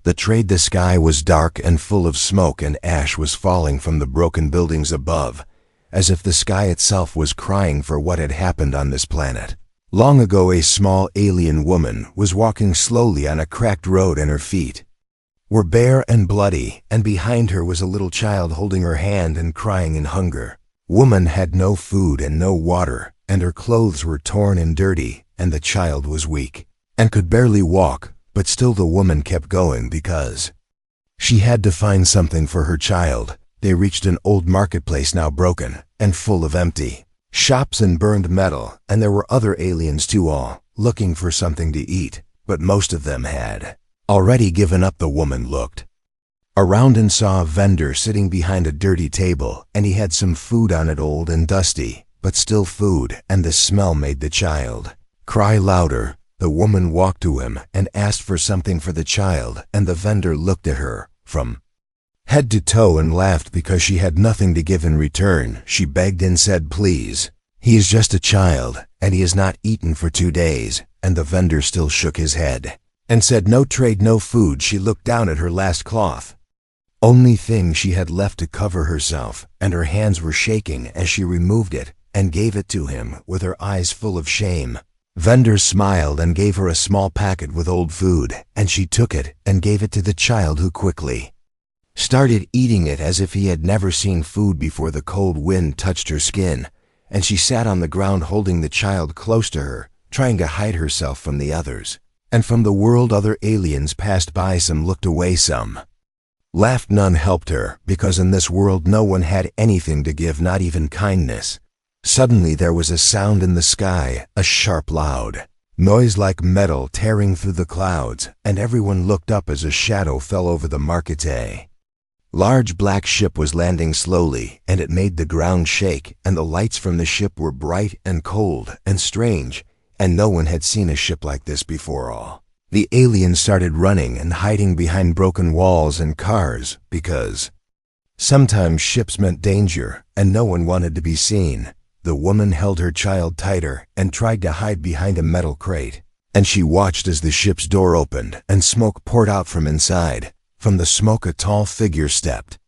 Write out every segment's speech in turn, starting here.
The sky was dark and full of smoke, and ash was falling from the broken buildings above, as if the sky itself was crying for what had happened on this planet. Long ago, a small alien woman was walking slowly on a cracked road, and her feet were bare and bloody, and behind her was a little child holding her hand and crying in hunger. Woman had no food and no water, and her clothes were torn and dirty, and the child was weak and could barely walk, but still the woman kept going because she had to find something for her child. They reached an old marketplace, now broken and full of empty shops and burned metal, and there were other aliens too, all looking for something to eat, but most of them had already given up. The woman looked around and saw a vendor sitting behind a dirty table, and he had some food on it, old and dusty, but still food, and the smell made the child cry louder. The woman walked to him and asked for something for the child, and the vendor looked at her from head to toe and laughed because she had nothing to give in return. She begged and said, "Please, he is just a child, and he has not eaten for 2 days." And the vendor still shook his head and said, "No trade, no food." She looked down at her last cloth, only thing she had left to cover herself, and her hands were shaking as she removed it and gave it to him with her eyes full of shame. Vendor smiled and gave her a small packet with old food, and she took it and gave it to the child, who quickly started eating it as if he had never seen food before. The cold wind touched her skin, and she sat on the ground holding the child close to her, trying to hide herself from the others and from the world. Other aliens passed by, some looked away, some laughed. None helped her, because in this world no one had anything to give, not even kindness. Suddenly there was a sound in the sky, a sharp, loud noise like metal tearing through the clouds, and everyone looked up as a shadow fell over the market. A large black ship was landing slowly, and it made the ground shake, and the lights from the ship were bright and cold and strange, and no one had seen a ship like this before. All the aliens started running and hiding behind broken walls and cars, because sometimes ships meant danger, and no one wanted to be seen. The woman held her child tighter and tried to hide behind a metal crate, and she watched as the ship's door opened and smoke poured out from inside. From the smoke a tall figure stepped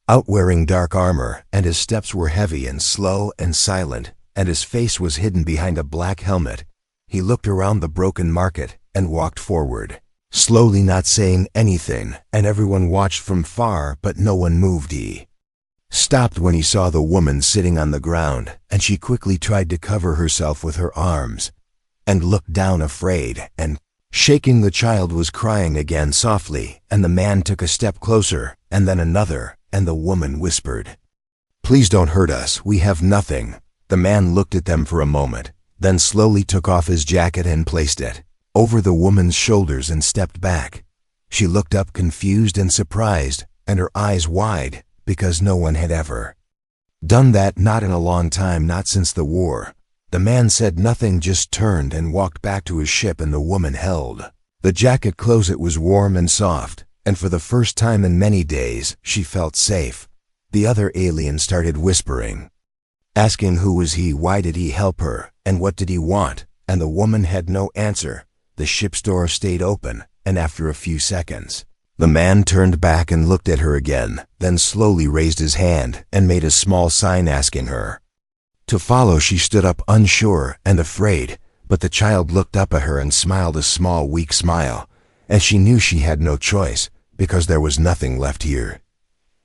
out, wearing dark armor, and his steps were heavy and slow and silent, and his face was hidden behind a black helmet. He looked around the broken market and walked forward, slowly, not saying anything, and everyone watched from far, but no one moved. He stopped when he saw the woman sitting on the ground, and she quickly tried to cover herself with her arms and looked down, afraid and shaking. The child was crying again softly, and the man took a step closer and then another, and the woman whispered, "Please don't hurt us, we have nothing." The man looked at them for a moment, then slowly took off his jacket and placed it over the woman's shoulders and stepped back. She looked up, confused and surprised, and her eyes wide, because no one had ever done that, not in a long time, not since the war. The man said nothing, just turned and walked back to his ship, and the woman held the jacket close. It was warm and soft, and for the first time in many days, she felt safe. The other aliens started whispering, asking who was he, why did he help her, and what did he want, and the woman had no answer. The ship's door stayed open, and after a few seconds, the man turned back and looked at her again, then slowly raised his hand and made a small sign asking her to follow. She stood up, unsure and afraid, but the child looked up at her and smiled a small, weak smile, and she knew she had no choice, because there was nothing left here.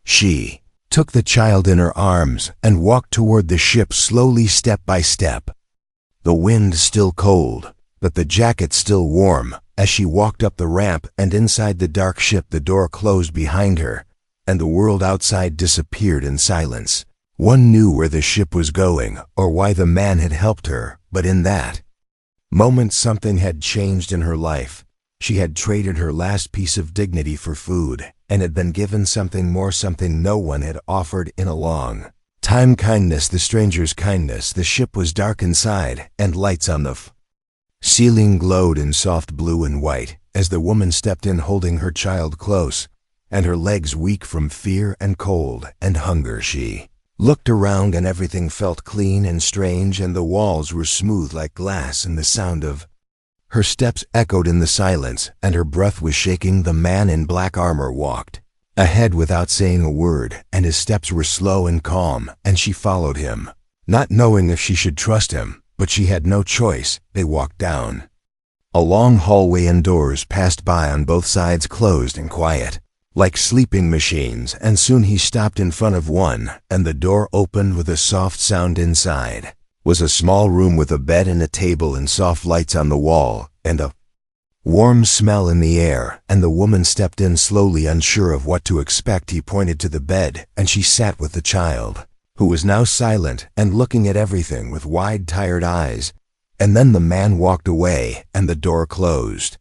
She took the child in her arms and walked toward the ship slowly, step by step. The wind still cold, but the jacket still warm. As she walked up the ramp and inside the dark ship, the door closed behind her, and the world outside disappeared in silence. One knew where the ship was going or why the man had helped her, but in that moment something had changed in her life. She had traded her last piece of dignity for food, and had been given something more, something no one had offered in a long time. Kindness, the stranger's kindness. The ship was dark inside, and lights on the ceiling glowed in soft blue and white as the woman stepped in, holding her child close, and her legs weak from fear and cold and hunger. She looked around, and everything felt clean and strange, and the walls were smooth like glass, and the sound of Her steps echoed in the silence, and her breath was shaking. The man in black armor walked ahead without saying a word, and his steps were slow and calm, and she followed him, not knowing if she should trust him, but she had no choice. They walked down a long hallway, and doors passed by on both sides, closed and quiet, like sleeping machines, and soon he stopped in front of one, and the door opened with a soft sound. Inside was a small room with a bed and a table and soft lights on the wall, and a warm smell in the air, and the woman stepped in slowly, unsure of what to expect. He pointed to the bed, and she sat with the child, who was now silent and looking at everything with wide, tired eyes. And then the man walked away, and the door closed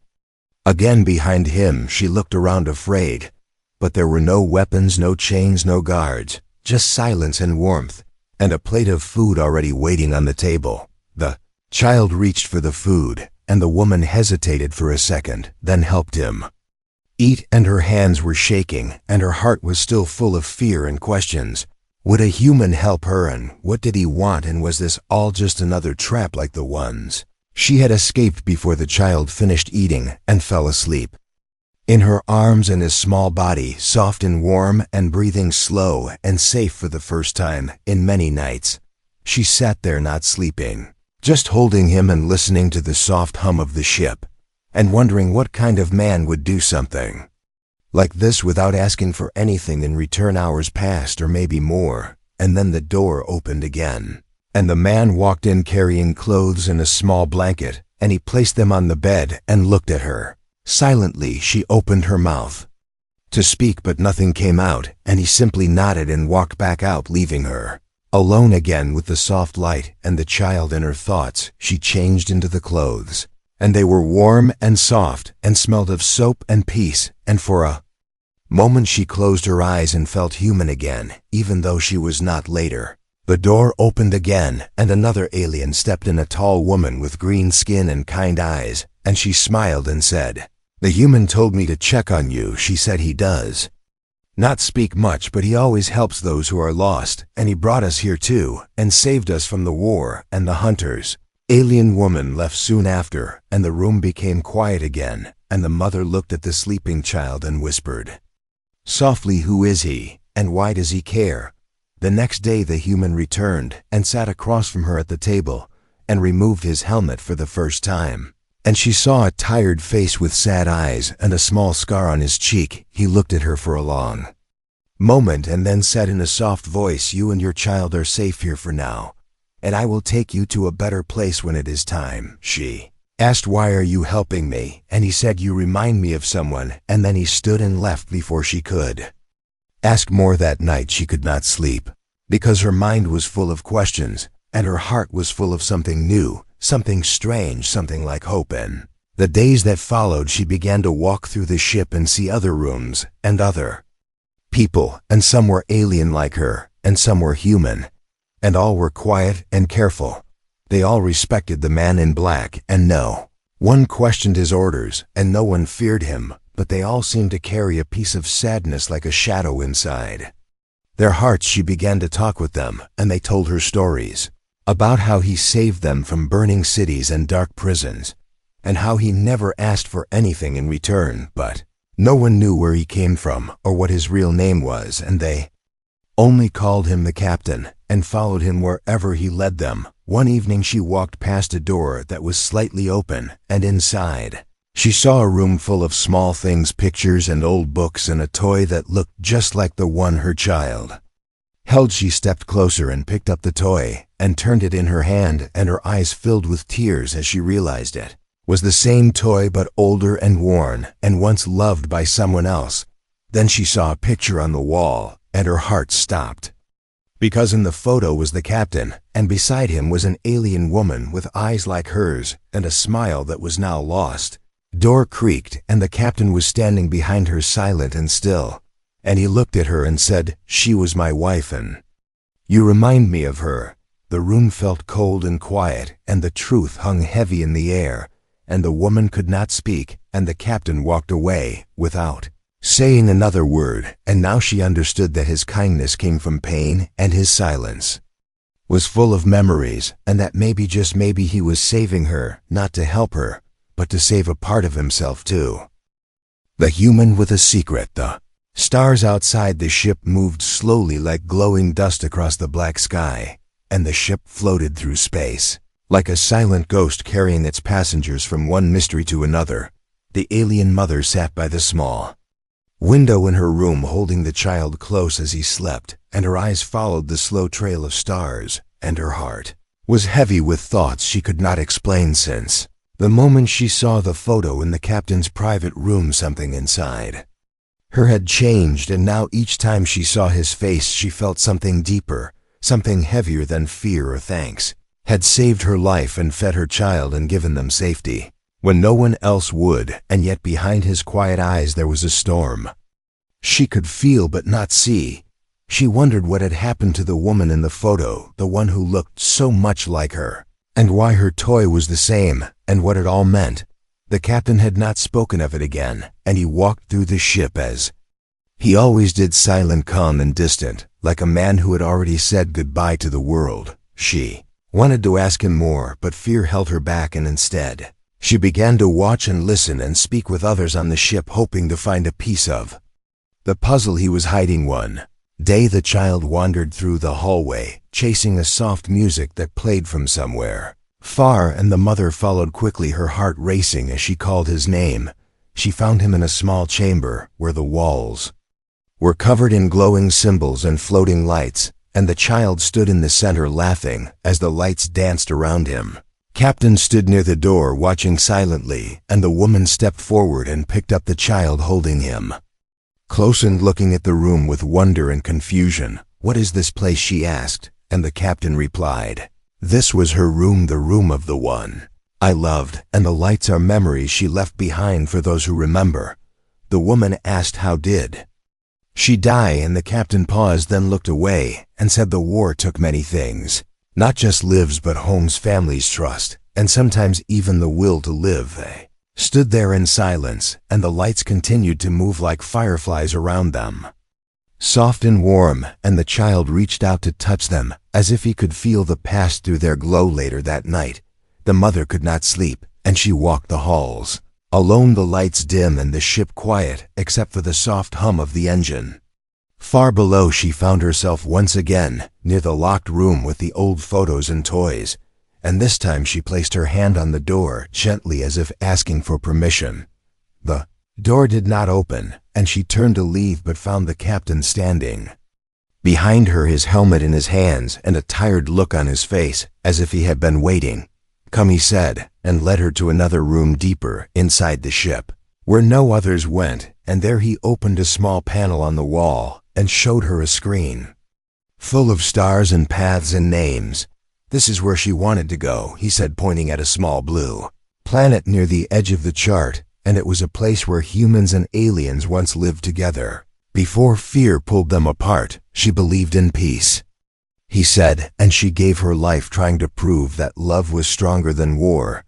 again behind him. She looked around, afraid, but there were no weapons, no chains, no guards, just silence and warmth, and a plate of food already waiting on the table. The child reached for the food, and the woman hesitated for a second, then helped him eat, and her hands were shaking, and her heart was still full of fear and questions. Would a human help her, and what did he want, and was this all just another trap like the ones she had escaped before the child finished eating and fell asleep in her arms, and his small body, soft and warm, and breathing slow and safe for the first time in many nights. She sat there, not sleeping, just holding him and listening to the soft hum of the ship, and wondering what kind of man would do something like this without asking for anything in return. Hours passed, or maybe more, and then the door opened again, and the man walked in carrying clothes and a small blanket, and he placed them on the bed and looked at her. Silently, she opened her mouth to speak, but nothing came out, and he simply nodded and walked back out, leaving her alone again with the soft light and the child in her thoughts. She changed into the clothes, and they were warm and soft and smelled of soap and peace, and for a moment she closed her eyes and felt human again, even though she was not. Later, the door opened again, and another alien stepped in, a tall woman with green skin and kind eyes, and she smiled and said, "The human told me to check on you." She said, "He does not speak much, but he always helps those who are lost, and he brought us here too, and saved us from the war and the hunters." Alien woman left soon after, and the room became quiet again, and the mother looked at the sleeping child and whispered softly, "Who is he, and why does he care?" The next day the human returned and sat across from her at the table, and removed his helmet for the first time, and she saw a tired face with sad eyes and a small scar on his cheek. He looked at her for a long moment and then said in a soft voice, "You and your child are safe here for now, and I will take you to a better place when it is time." She asked, "Why are you helping me?" And he said, "You remind me of someone," and then he stood and left before she could ask more. That night she could not sleep, because her mind was full of questions, and her heart was full of something new, something strange, something like hope. In the days that followed, she began to walk through the ship and see other rooms and other people, and some were alien like her, and some were human, and all were quiet and careful. They all respected the man in black, and no one questioned his orders, and no one feared him, but they all seemed to carry a piece of sadness like a shadow inside their hearts. She began to talk with them, and they told her stories about how he saved them from burning cities and dark prisons, and how he never asked for anything in return, but no one knew where he came from or what his real name was, and they only called him the captain and followed him wherever he led them. One evening she walked past a door that was slightly open, and inside she saw a room full of small things, pictures and old books, and a toy that looked just like the one her child held. She stepped closer and picked up the toy and turned it in her hand, and her eyes filled with tears as she realized it was the same toy, but older and worn, and once loved by someone else. Then she saw a picture on the wall, and her heart stopped, because in the photo was the captain, and beside him was an alien woman with eyes like hers and a smile that was now lost. Door creaked, and the captain was standing behind her, silent and still, and he looked at her and said, "She was my wife, and you remind me of her." The room felt cold and quiet, and the truth hung heavy in the air, and the woman could not speak, and the captain walked away without saying another word. And now she understood that his kindness came from pain, and his silence was full of memories, and that maybe, just maybe, he was saving her, not to help her, but to save a part of himself too. The human with a secret. The stars outside the ship moved slowly like glowing dust across the black sky, and the ship floated through space. Like a silent ghost carrying its passengers from one mystery to another, the alien mother sat by the small window in her room holding the child close as he slept, and her eyes followed the slow trail of stars, and her heart was heavy with thoughts she could not explain since the moment she saw the photo in the captain's private room. Something inside her had changed, and now each time she saw his face she felt something deeper, something heavier than fear or thanks. Had saved her life and fed her child and given them safety when no one else would, and yet behind his quiet eyes there was a storm she could feel but not see. She wondered what had happened to the woman in the photo, the one who looked so much like her, and why her toy was the same, and what it all meant. The captain had not spoken of it again, and he walked through the ship as he always did, silent, calm, and distant, like a man who had already said goodbye to the world. She wanted to ask him more, but fear held her back, and instead she began to watch and listen and speak with others on the ship, hoping to find a piece of the puzzle he was hiding. One day the child wandered through the hallway, chasing a soft music that played from somewhere far, and the mother followed quickly, her heart racing as she called his name. She found him in a small chamber where the walls were covered in glowing symbols and floating lights, and the child stood in the center laughing as the lights danced around him. Captain stood near the door watching silently, and the woman stepped forward and picked up the child, holding him close and looking at the room with wonder and confusion. "What is this place?" she asked, and the captain replied, "This was her room, the room of the one I loved, and the lights are memories she left behind for those who remember." The woman asked, "How did she die?" And the captain paused, then looked away, and said, "The war took many things. Not just lives, but homes, families, trust, and sometimes even the will to live." They stood there in silence, and the lights continued to move like fireflies around them, soft and warm, and the child reached out to touch them, as if he could feel the past through their glow. Later that night, the mother could not sleep, and she walked the halls alone, the lights dim and the ship quiet except for the soft hum of the engine. Far below, she found herself once again near the locked room with the old photos and toys, and this time she placed her hand on the door gently, as if asking for permission. The door did not open, and she turned to leave, but found the captain standing behind her, his helmet in his hands and a tired look on his face, as if he had been waiting. "Come," he said, and led her to another room deeper inside the ship, where no others went, and there he opened a small panel on the wall and showed her a screen full of stars and paths and names. "This is where she wanted to go," he said, pointing at a small blue planet near the edge of the chart, and it was a place where humans and aliens once lived together. Before fear pulled them apart, she believed in peace, he said, and she gave her life trying to prove that love was stronger than war.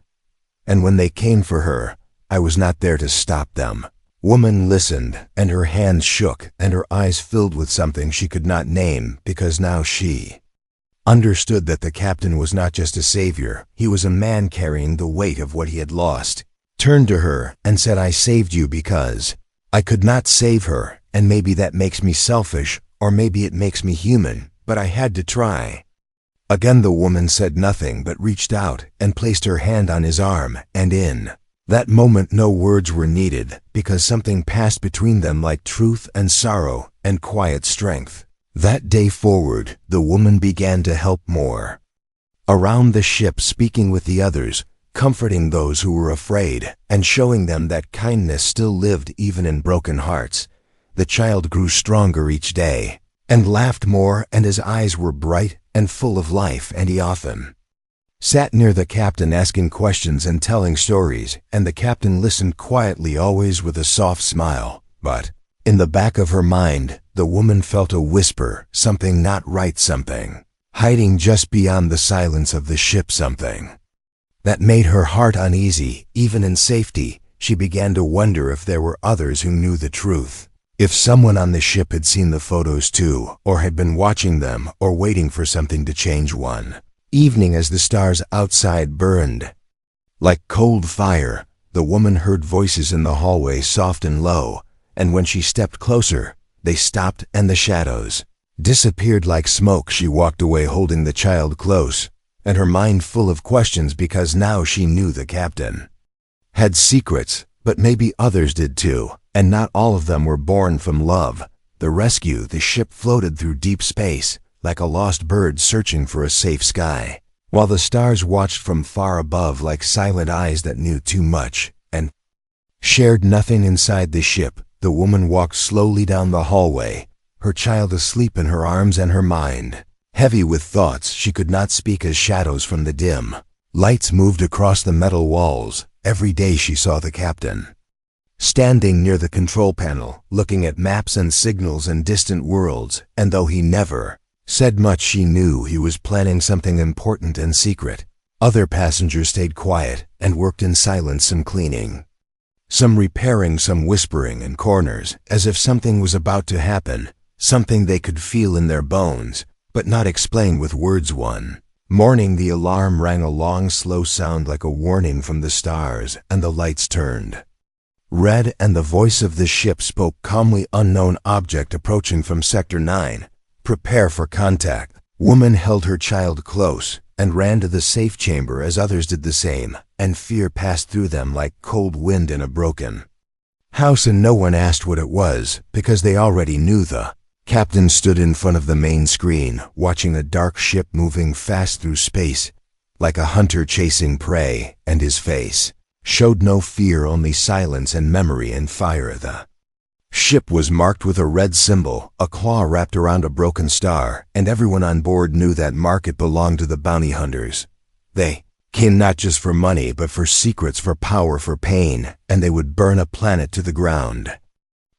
"And when they came for her, I was not there to stop them." Woman listened, and her hands shook, and her eyes filled with something she could not name, because now she understood that the captain was not just a savior, he was a man carrying the weight of what he had lost. Turned to her and said, "I saved you because I could not save her, and maybe that makes me selfish, or maybe it makes me human, but I had to try." Again the woman said nothing, but reached out and placed her hand on his arm, and in that moment no words were needed, because something passed between them like truth and sorrow and quiet strength. That day forward, the woman began to help more around the ship, speaking with the others, comforting those who were afraid, and showing them that kindness still lived even in broken hearts. The child grew stronger each day, and laughed more, and his eyes were bright and full of life, and he often sat near the captain asking questions and telling stories, and the captain listened quietly, always with a soft smile. But in the back of her mind, the woman felt a whisper, something not right, something hiding just beyond the silence of the ship, something that made her heart uneasy. Even in safety, she began to wonder if there were others who knew the truth. If someone on the ship had seen the photos too, or had been watching them, or waiting for something to change. One evening, as the stars outside burned like cold fire, The woman heard voices in the hallway, soft and low, and when she stepped closer, they stopped and the shadows disappeared like smoke. She walked away holding the child close, and her mind full of questions because now she knew the captain had secrets, but maybe others did too, and not all of them were born from love. The ship floated through deep space, like a lost bird searching for a safe sky, while the stars watched from far above like silent eyes that knew too much and shared nothing. Inside the ship, the woman walked slowly down the hallway, her child asleep in her arms and her mind heavy with thoughts she could not speak as shadows from the dim lights moved across the metal walls. Every day she saw the captain standing near the control panel, looking at maps and signals and distant worlds, and though he never said much, she knew he was planning something important and secret. Other passengers stayed quiet and worked in silence, some cleaning, some repairing, some whispering in corners, as if something was about to happen, something they could feel in their bones, but not explain with words. One morning the alarm rang, a long, slow sound like a warning from the stars, and the lights turned red, and the voice of the ship spoke calmly. Unknown object approaching from Sector 9. Prepare for contact. Woman held her child close and ran to the safe chamber as others did the same, and fear passed through them like cold wind in a broken house, and no one asked what it was because they already knew. The captain stood in front of the main screen, watching a dark ship moving fast through space like a hunter chasing prey, and his face showed no fear, only silence and memory and fire. The ship was marked with a red symbol, a claw wrapped around a broken star, and everyone on board knew that mark. It belonged to the bounty hunters. They came not just for money, but for secrets, for power, for pain, and they would burn a planet to the ground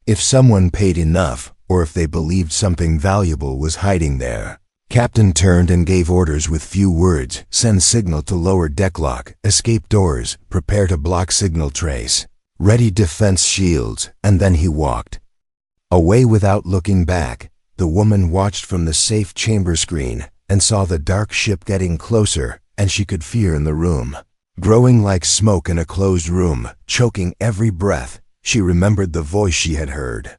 if someone paid enough, or if they believed something valuable was hiding there. Captain turned and gave orders with few words. Send signal to lower deck lock, escape doors, prepare to block signal trace, ready defense shields, and then he walked away without looking back. The woman watched from the safe chamber screen and saw the dark ship getting closer, and she could fear in the room, growing like smoke in a closed room, choking every breath. She remembered the voice she had heard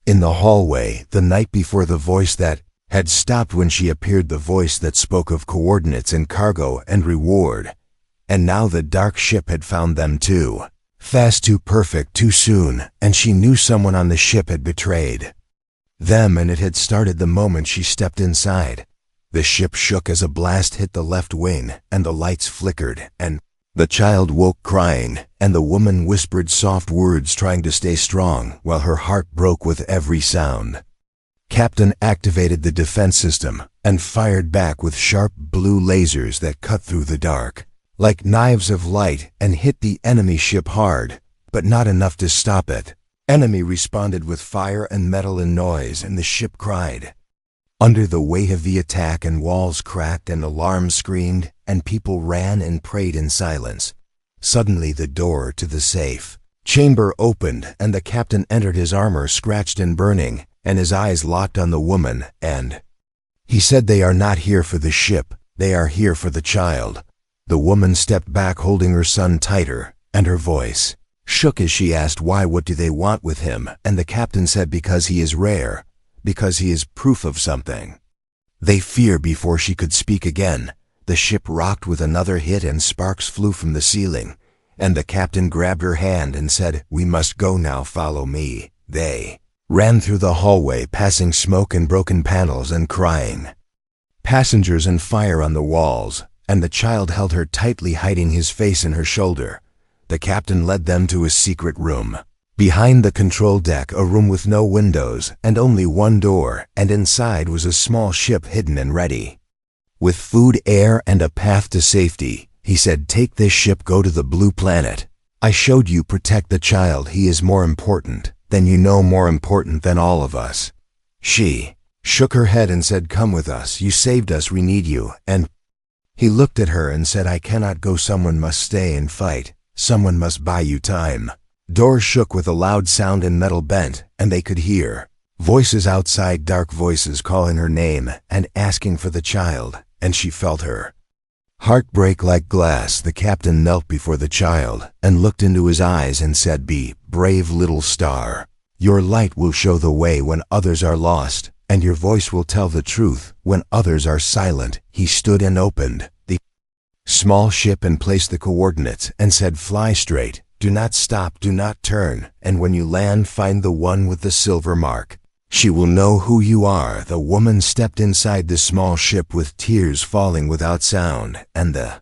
in the hallway the night before, the voice that had stopped when she appeared, the voice that spoke of coordinates and cargo and reward. And now the dark ship had found them too. Fast, too perfect, too soon, and she knew someone on the ship had betrayed them, and it had started the moment she stepped inside. The ship shook as a blast hit the left wing, and the lights flickered, and the child woke crying, and the woman whispered soft words trying to stay strong while her heart broke with every sound. Captain activated the defense system and fired back with sharp blue lasers that cut through the dark like knives of light and hit the enemy ship hard, but not enough to stop it. Enemy responded with fire and metal and noise, and the ship cried under the weight of the attack, and walls cracked and alarms screamed, and people ran and prayed in silence. Suddenly the door to the safe chamber opened, and the captain entered, his armor scratched and burning, and his eyes locked on the woman, and he said, "They are not here for the ship, they are here for the child." The woman stepped back, holding her son tighter, and her voice shook as she asked, "Why? What do they want with him?" And the captain said, "Because he is rare, because he is proof of something they fear." Before she could speak again, the ship rocked with another hit and sparks flew from the ceiling, and the captain grabbed her hand and said, "We must go now, follow me." They ran through the hallway, passing smoke and broken panels and crying passengers and fire on the walls, and the child held her tightly, hiding his face in her shoulder. The captain led them to a secret room behind the control deck, a room with no windows and only one door, and inside was a small ship hidden and ready with food, air, and a path to safety. He said, "Take this ship, go to the blue planet. I showed you, protect the child. He is more important than you know, more important than all of us." She shook her head and said, "Come with us. You saved us. We need you." And he looked at her and said, "I cannot go. Someone must stay and fight. Someone must buy you time." Doors shook with a loud sound and metal bent, and they could hear voices outside, dark voices calling her name and asking for the child, and she felt her Heartbreak like glass, the captain knelt before the child and looked into his eyes and said, "Be brave, little star. Your light will show the way when others are lost, and your voice will tell the truth when others are silent." He stood and opened the small ship and placed the coordinates and said, "Fly straight, do not stop, do not turn, and when you land, find the one with the silver mark. She will know who you are." The woman stepped inside the small ship with tears falling without sound, and the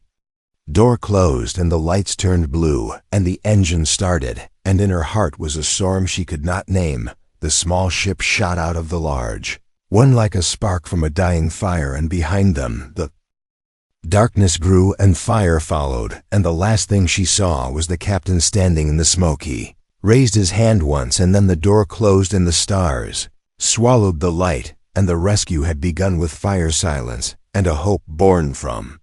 door closed and the lights turned blue and the engine started, and in her heart was a storm she could not name. The small ship shot out of the large one like a spark from a dying fire, and behind them the darkness grew and fire followed, and the last thing she saw was the captain standing in the smoke. He raised his hand once, and then the door closed and the stars swallowed the light, and the rescue had begun with fire, silence, and a hope born from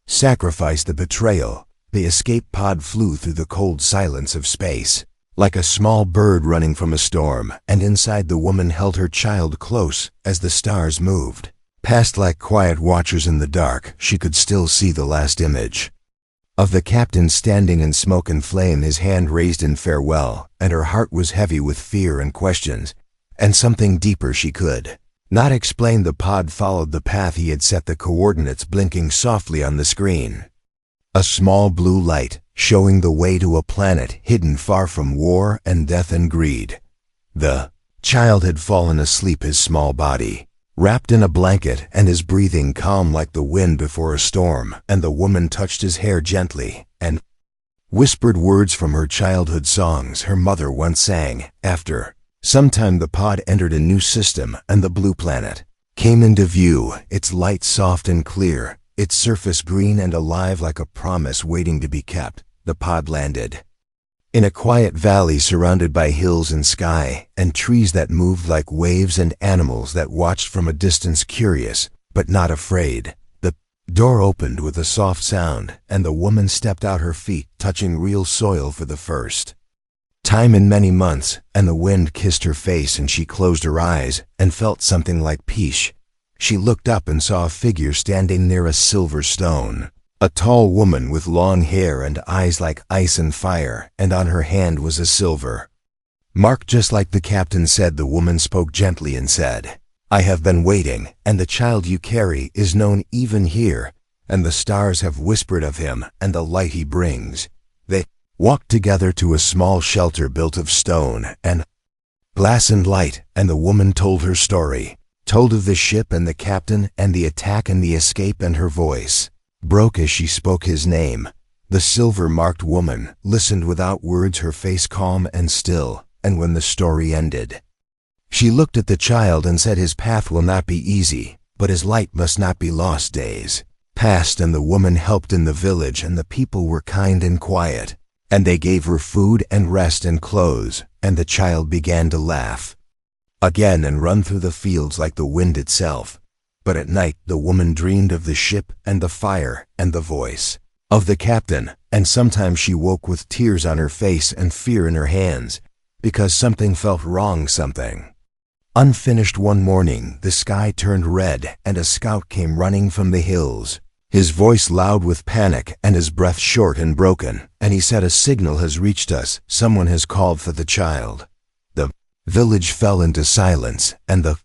sacrifice. The betrayal. The escape pod flew through the cold silence of space, like a small bird running from a storm, and inside the woman held her child close as the stars moved past like quiet watchers in the dark. She could still see the last image of the captain standing in smoke and flame, his hand raised in farewell, and her heart was heavy with fear and questions, and something deeper she could not explain. The pod followed the path he had set, the coordinates blinking softly on the screen. A small blue light, showing the way to a planet hidden far from war and death and greed. The child had fallen asleep, his small body wrapped in a blanket, and his breathing calm like the wind before a storm, and the woman touched his hair gently and whispered words from her childhood songs her mother once sang. After some time the pod entered a new system, and the blue planet came into view, its light soft and clear, its surface green and alive like a promise waiting to be kept. The pod landed in a quiet valley surrounded by hills and sky, and trees that moved like waves, and animals that watched from a distance, curious but not afraid. The door opened with a soft sound, and the woman stepped out, her feet touching real soil for the first time in many months, and the wind kissed her face, and she closed her eyes and felt something like peace. She looked up and saw a figure standing near a silver stone, a tall woman with long hair and eyes like ice and fire, and on her hand was a silver mark, just like the captain said. The woman spoke gently and said, "I have been waiting, and the child you carry is known even here, and the stars have whispered of him and the light he brings." They walked together to a small shelter built of stone and glass and light, and the woman told her story, told of the ship and the captain and the attack and the escape, and her voice broke as she spoke his name. The silver-marked woman listened without words, her face calm and still, and when the story ended, she looked at the child and said, "His path will not be easy, but his light must not be lost." Days passed, and the woman helped in the village, and the people were kind and quiet, and they gave her food and rest and clothes, and the child began to laugh again and run through the fields like the wind itself. But at night the woman dreamed of the ship and the fire and the voice of the captain, and sometimes she woke with tears on her face and fear in her hands, because something felt wrong, something unfinished. One morning the sky turned red, and a scout came running from the hills, his voice loud with panic and his breath short and broken, and he said, "A signal has reached us, someone has called for the child." The village fell into silence, and the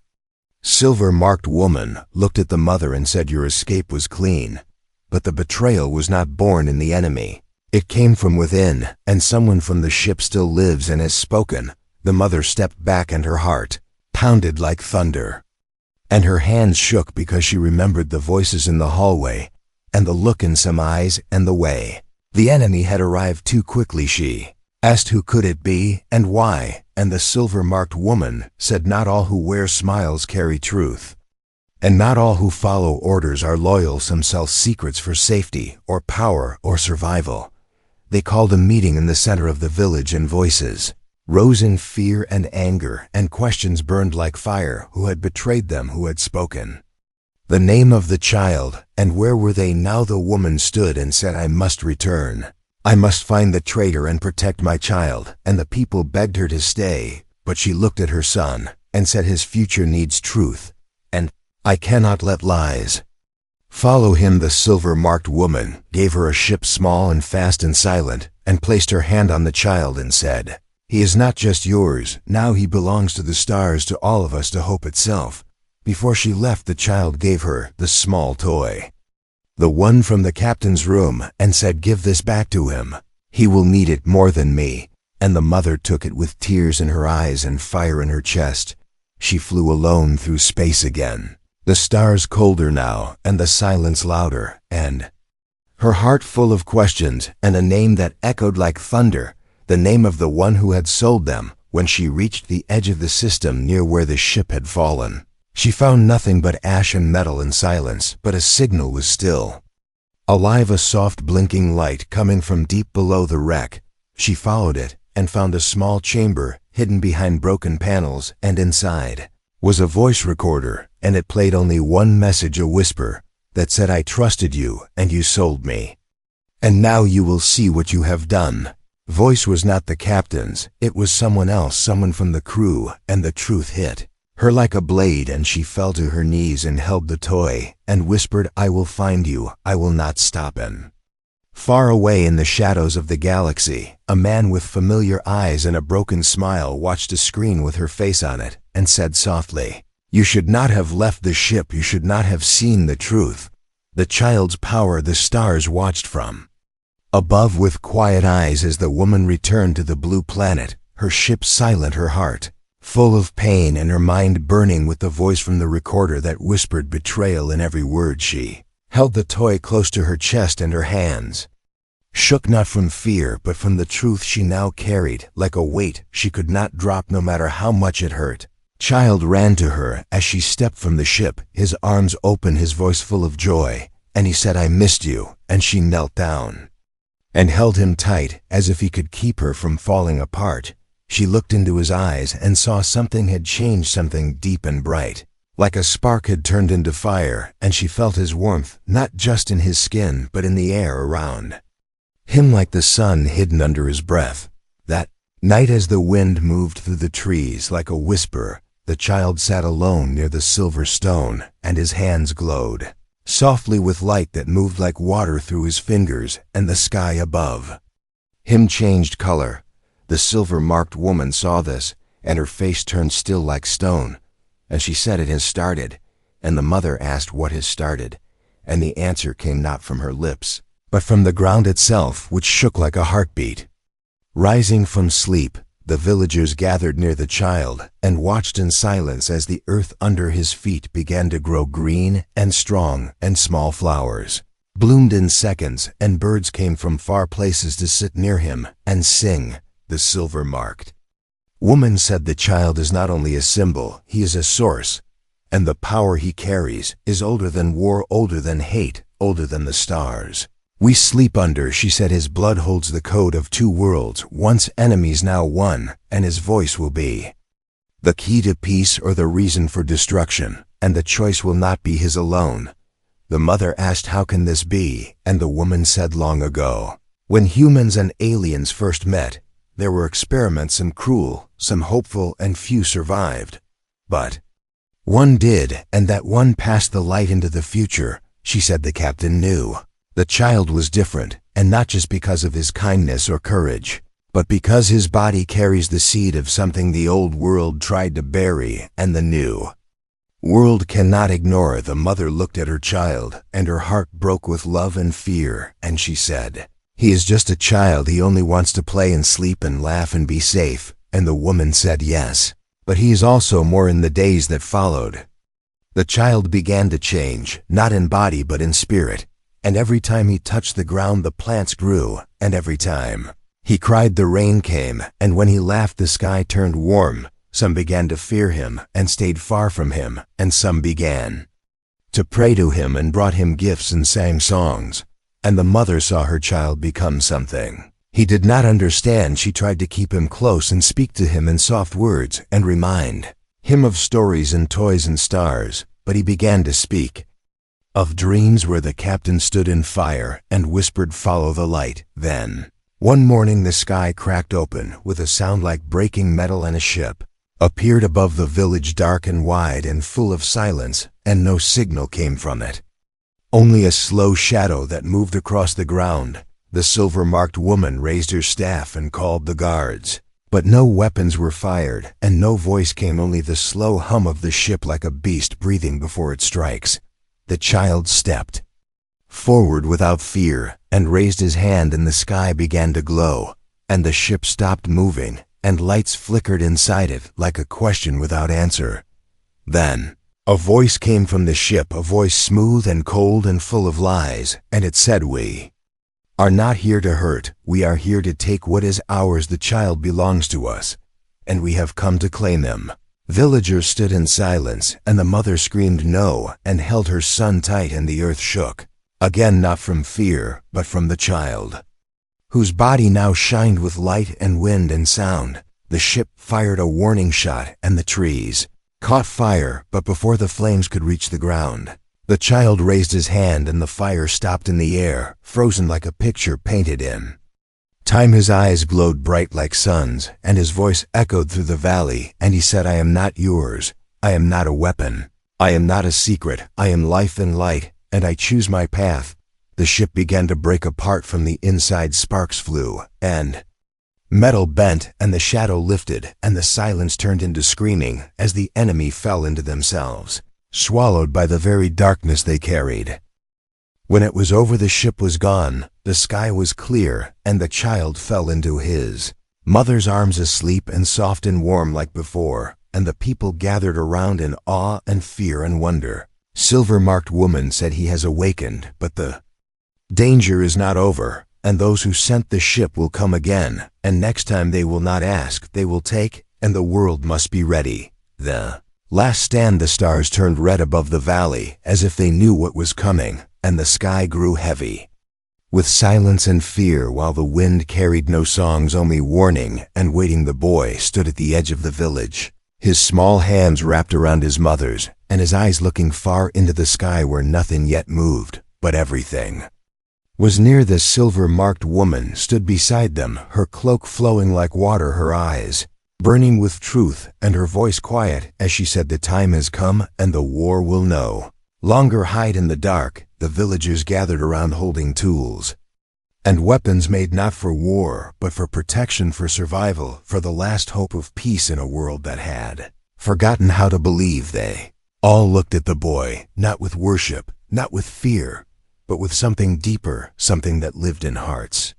silver-marked woman looked at the mother and said, "Your escape was clean, but the betrayal was not born in the enemy. It came from within, and someone from the ship still lives and has spoken." The mother stepped back, and her heart pounded like thunder, and her hands shook because she remembered the voices in the hallway, and the look in some eyes, and the way the enemy had arrived too quickly. She asked who could it be and why, and the silver-marked woman said, "Not all who wear smiles carry truth, and not all who follow orders are loyal. Some sell secrets for safety or power or survival." They called a meeting in the center of the village, and voices rose in fear and anger, and questions burned like fire. Who had betrayed them? Who had spoken the name of the child? And where were they now? The woman stood and said, "I must return. I must find the traitor and protect my child." And the people begged her to stay, but she looked at her son and said, "His future needs truth, and I cannot let lies Follow him. The silver-marked woman gave her a ship small and fast and silent, and placed her hand on the child and said, "He is not just yours, now he belongs to the stars, to all of us, to hope itself." Before she left, the child gave her the small toy, the one from the captain's room, and said, "Give this back to him. He will need it more than me." And the mother took it with tears in her eyes and fire in her chest. She flew alone through space again, the stars colder now and the silence louder, and her heart full of questions, and a name that echoed like thunder, the name of the one who had sold them. When she reached the edge of the system near where the ship had fallen, she found nothing but ash and metal and silence, but a signal was still alive, a soft blinking light coming from deep below the wreck. She followed it and found a small chamber hidden behind broken panels, and inside was a voice recorder, and it played only one message, a whisper that said, "I trusted you and you sold me, and now you will see what you have done." Voice was not the captain's, it was someone else, someone from the crew, and the truth hit her like a blade, and she fell to her knees and held the toy and whispered, "I will find you, I will not stop." And far away in the shadows of the galaxy, a man with familiar eyes and a broken smile watched a screen with her face on it and said softly, "You should not have left the ship, you should not have seen the truth." The child's power the stars watched from above with quiet eyes as the woman returned to the blue planet, her ship silent, her heart full of pain, and her mind burning with the voice from the recorder that whispered betrayal in every word. She held the toy close to her chest, and her hands shook not from fear but from the truth she now carried like a weight she could not drop no matter how much it hurt. Child ran to her as she stepped from the ship, his arms open, his voice full of joy, and he said, "I missed you," and she knelt down and held him tight as if he could keep her from falling apart. She looked into his eyes and saw something had changed, something deep and bright, like a spark had turned into fire, and she felt his warmth, not just in his skin, but in the air around him, like the sun hidden under his breath. That night, as the wind moved through the trees like a whisper, the child sat alone near the silver stone, and his hands glowed softly with light that moved like water through his fingers, and the sky above him changed color. The silver-marked woman saw this, and her face turned still like stone, and she said, "It has started." And the mother asked, "What has started?" And the answer came not from her lips, but from the ground itself, which shook like a heartbeat. Rising from sleep, the villagers gathered near the child and watched in silence as the earth under his feet began to grow green and strong, and small flowers bloomed in seconds, and birds came from far places to sit near him and sing. The silver-marked woman said, "The child is not only a symbol, he is a source, and the power he carries is older than war, older than hate, older than the stars we sleep under." She said, "His blood holds the code of two worlds, once enemies, now one, and his voice will be the key to peace or the reason for destruction, and the choice will not be his alone." The mother asked, "How can this be?" And the woman said, "Long ago, when humans and aliens first met, there were experiments, some cruel, some hopeful, and few survived. But one did, and that one passed the light into the future." She said the captain knew the child was different, and not just because of his kindness or courage, but because his body carries the seed of something the old world tried to bury and the new world cannot ignore. The mother looked at her child, and her heart broke with love and fear, and she said, "He is just a child, he only wants to play and sleep and laugh and be safe." And the woman said, "Yes, but he is also more." In the days that followed, the child began to change, not in body but in spirit, and every time he touched the ground the plants grew, and every time he cried the rain came, and when he laughed the sky turned warm. Some began to fear him and stayed far from him, and some began to pray to him and brought him gifts and sang songs. And the mother saw her child become something he did not understand. She tried to keep him close and speak to him in soft words and remind him of stories and toys and stars, but he began to speak of dreams where the captain stood in fire and whispered, "Follow the light." Then, one morning, the sky cracked open with a sound like breaking metal, and a ship appeared above the village, dark and wide and full of silence, and no signal came from it. Only a slow shadow that moved across the ground. The silver-marked woman raised her staff and called the guards. But no weapons were fired, and no voice came, only the slow hum of the ship like a beast breathing before it strikes. The child stepped forward without fear and raised his hand, and the sky began to glow, and the ship stopped moving, and lights flickered inside it like a question without answer. Then a voice came from the ship, a voice smooth and cold and full of lies, and it said, "We are not here to hurt, we are here to take what is ours. The child belongs to us, and we have come to claim him." Villagers stood in silence, and the mother screamed no and held her son tight, and the earth shook. Again, not from fear, but from the child, whose body now shined with light and wind and sound. The ship fired a warning shot, and the trees caught fire, but before the flames could reach the ground, the child raised his hand, and the fire stopped in the air, frozen like a picture painted in time. His eyes glowed bright like suns, and his voice echoed through the valley, and he said, "I am not yours. I am not a weapon. I am not a secret. I am life and light, and I choose my path." The ship began to break apart from the inside. Sparks flew, and metal bent, and the shadow lifted, and the silence turned into screaming as the enemy fell into themselves, swallowed by the very darkness they carried. When it was over, the ship was gone, the sky was clear, and the child fell into his mother's arms, asleep and soft and warm like before, and the people gathered around in awe and fear and wonder. Silver-marked woman said, "He has awakened, but the danger is not over, and those who sent the ship will come again, and next time they will not ask, they will take, and the world must be ready." The last stand. The stars turned red above the valley, as if they knew what was coming, and the sky grew heavy with silence and fear, while the wind carried no songs, only warning and waiting. The boy stood at the edge of the village, his small hands wrapped around his mother's, and his eyes looking far into the sky where nothing yet moved, but everything was near. The silver-marked woman stood beside them, her cloak flowing like water, her eyes burning with truth, and her voice quiet as she said, "The time has come, and the war will no longer hide in the dark." The villagers gathered around, holding tools and weapons made not for war, but for protection, for survival, for the last hope of peace in a world that had forgotten how to believe. They all looked at the boy, not with worship, not with fear, but with something deeper, something that lived in hearts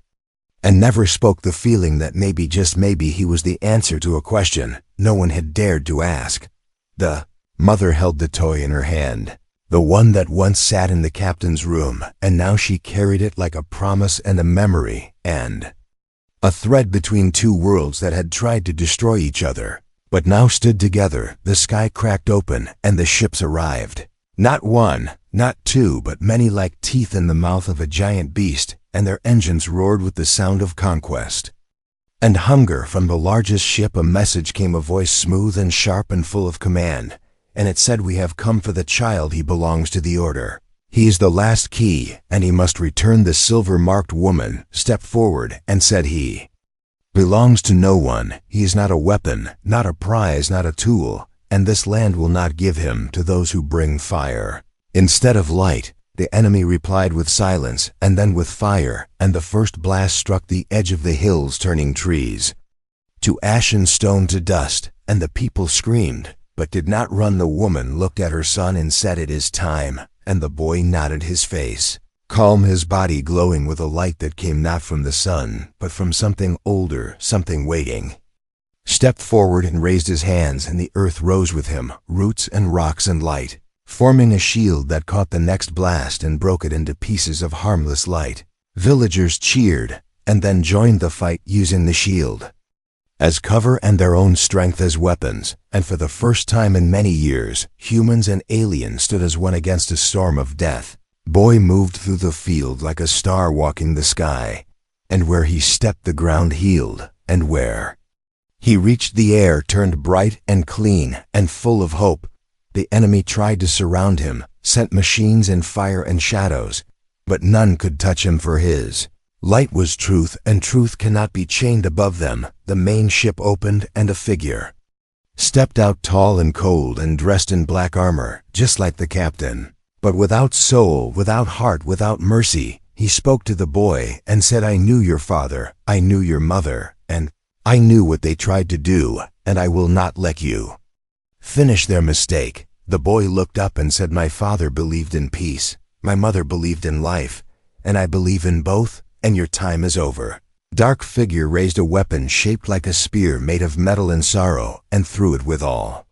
and never spoke. The feeling that maybe, just maybe, he was the answer to a question no one had dared to ask. The mother held the toy in her hand, the one that once sat in the captain's room, and now she carried it like a promise and a memory, and a thread between two worlds that had tried to destroy each other, but now stood together. The sky cracked open, and the ships arrived. Not one, not two, but many, like teeth in the mouth of a giant beast, and their engines roared with the sound of conquest and hunger. From the largest ship a message came, a voice smooth and sharp and full of command, and it said, "We have come for the child. He belongs to the order. He is the last key, and he must return." The silver-marked woman stepped forward and said, "He belongs to no one. He is not a weapon, not a prize, not a tool, and this land will not give him to those who bring fire instead of light." The enemy replied with silence, and then with fire, and the first blast struck the edge of the hills, turning trees to ash and stone to dust, and the people screamed, but did not run. The woman looked at her son and said, "It is time," and the boy nodded, his face calm, his body glowing with a light that came not from the sun, but from something older, something waiting. Stepped forward and raised his hands, and the earth rose with him, roots and rocks and light, forming a shield that caught the next blast and broke it into pieces of harmless light. Villagers cheered, and then joined the fight, using the shield as cover and their own strength as weapons, and for the first time in many years, humans and aliens stood as one against a storm of death. Boy moved through the field like a star walking the sky, and where he stepped the ground healed, and where he reached the air turned bright and clean and full of hope. The enemy tried to surround him, sent machines and fire and shadows, but none could touch him, for his light was truth, and truth cannot be chained above them. The main ship opened, and a figure stepped out, tall and cold and dressed in black armor, just like the captain. But without soul, without heart, without mercy, he spoke to the boy and said, I knew your father, I knew your mother, and I knew what they tried to do, and I will not let you finish their mistake. The boy looked up and said, my father believed in peace, my mother believed in life, and I believe in both, and your time is over. Dark figure raised a weapon shaped like a spear made of metal and sorrow and threw it with all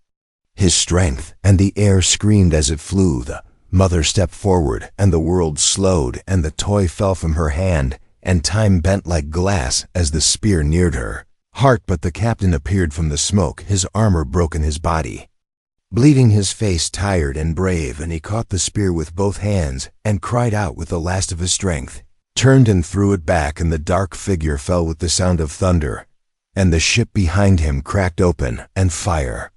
his strength, and the air screamed as it flew. The mother stepped forward, and the world slowed, and the toy fell from her hand, and time bent like glass as the spear neared her heart. But the captain appeared from the smoke, his armor broken, his body bleeding, his face tired and brave, and he caught the spear with both hands and cried out with the last of his strength, turned and threw it back, and the dark figure fell with the sound of thunder, and the ship behind him cracked open, and fire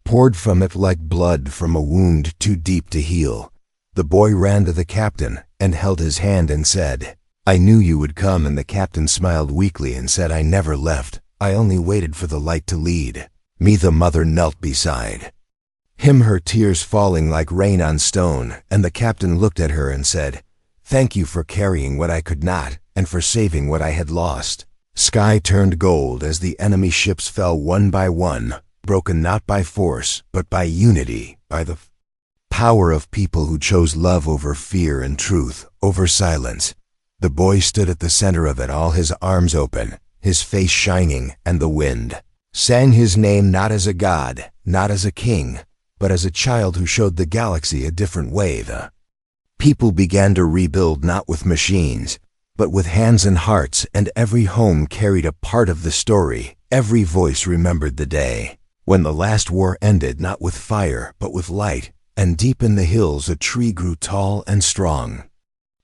poured from it like blood from a wound too deep to heal. The boy ran to the captain and held his hand and said, I knew you would come, and the captain smiled weakly and said, I never left, I only waited for the light to lead me. The mother knelt beside him, her tears falling like rain on stone, and the captain looked at her and said, thank you for carrying what I could not, and for saving what I had lost. Sky turned gold as the enemy ships fell one by one, broken not by force, but by unity, by the power of people who chose love over fear and truth over silence. The boy stood at the center of it all, his arms open, his face shining, and the wind sang his name, not as a god, not as a king, but as a child who showed the galaxy a different way. The people began to rebuild not with machines, but with hands and hearts, and every home carried a part of the story. Every voice remembered the day when the last war ended, not with fire, but with light, and deep in the hills a tree grew tall and strong.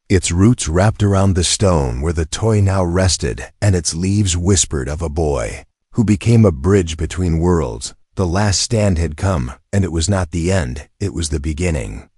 Its roots wrapped around the stone where the toy now rested, and its leaves whispered of a boy who became a bridge between worlds. The last stand had come, and it was not the end, it was the beginning.